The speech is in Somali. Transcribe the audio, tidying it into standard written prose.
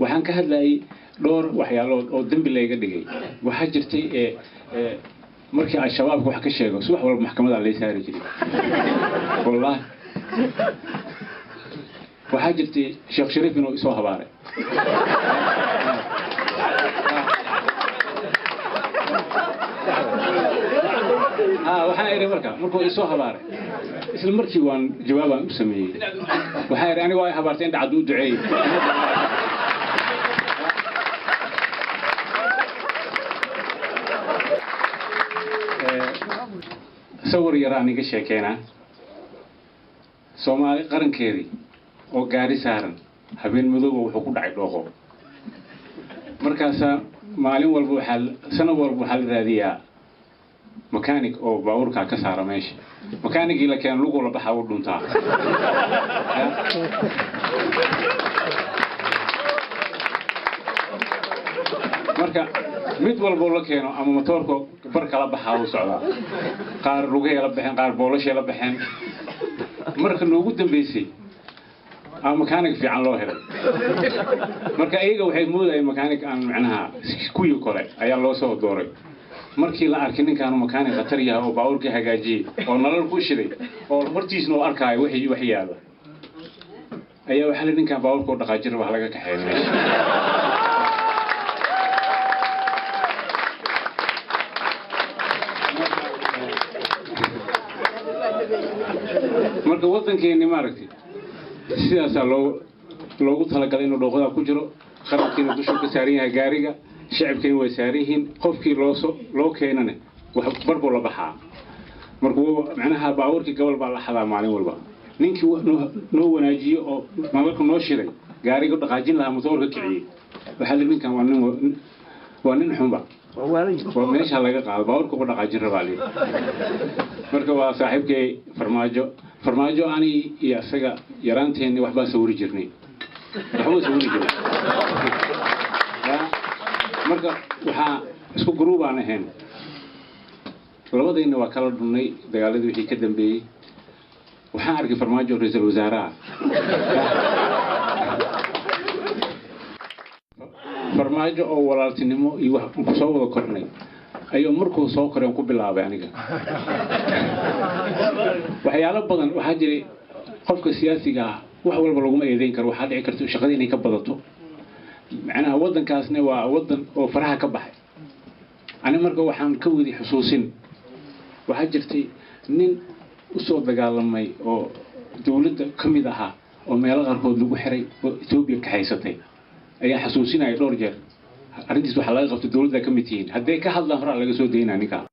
waxaan ka hadlayay dhowr waxyaalood oo dambi layga dhigay waxaa jirtay markii ay shabaabku wax ka sheego subax walba maxkamadda la saari jiray wallahi waxaa jirtay sheekh shariif inuu isoo habaaray waxaan iri markuu isoo habaaray isla markii waan jawaabaan u sameeyay waxaan iri anigu ay habaartay inta cad u duceeyay sawir yar aan iga sheekeynaa Soomaali qarankeedii oo gaari saaran habeen madowga wuxuu ku dhacay dhooqo markaas maalin walba sano walba waxa la raadiyaa mechanic oo baabuurka ka saara meesha mechanic ila keen lugu la baxaa u dhuntaa marka mid walba la keeno ama motorka bar kala baxaa u socdaa qaar lugeey la baxeen qaar boolashay la baxeen marka noogu dambeysay mechanic fiican loo helay marka ayaga waxay moodayeen mechanic aan macnaha kuwi kale ayaa loo soo dooray markii la arkay ninkaan mechanic khatar yahay oo baabuurka hagaajiyay oo nalal ku shiday oo hortiisna oo arkay wixii wax yaala ayaa waxa la ninkaan baabuurka u dhaqaajir wax laga kaxeeyay marka wadankeena maaragtay sidaas loogu talagalay inuu dhooqada ku jiro qarankeena dusha ka saaran yahay gaariga shacabkeena way saaran yihiin qofkii loo keenana wax barbo la baxaa markuu macnaha baabuurkii gobol baa la xadaa maalin walba ninkii noo wanaajiyo oo maamulka noo shiday gaariga dhaqaajin lahaa motorka kiciyay waxa la ninkan waa nin xunba waa meesha laga qaado baabuurka ku dhaqaajin rabaa marka waa saaxiibkay farmaajo ani iyo asaga yaraanteena waxba sawir jirnay waxba sawir jirnay marka waxa isku group aan ahayn labadayna waa kala dhunay dagaaladii wixii ka dambeeyay waxaan arkay farmaajo ra'iisul wasaaraha farmaajo oo walaaltinimo iyo wax ku soo wada kornay ayuu markuu soo koreen ku bilaabay aniga waxyaalo badan waxa jiray qofka siyaasiga wax walba lagu eedeyn karo waxa dhici karto shaqada inay ka badato macnaha wadankaasna waa wadan oo faraha ka baxay ani marka waxaan ka wadi xusuusin waxa jirtay nin u soo dagaalamay oo dawladda kamid aha oo meelo qarkood lagu xiray oo Itoobiya ka haysatay ayaa xasuusinay dhowr jeer arrintiis waxa laga qabtay dawladda kamid yihiin haday ka hadlaan hore laga soo deynaa ninka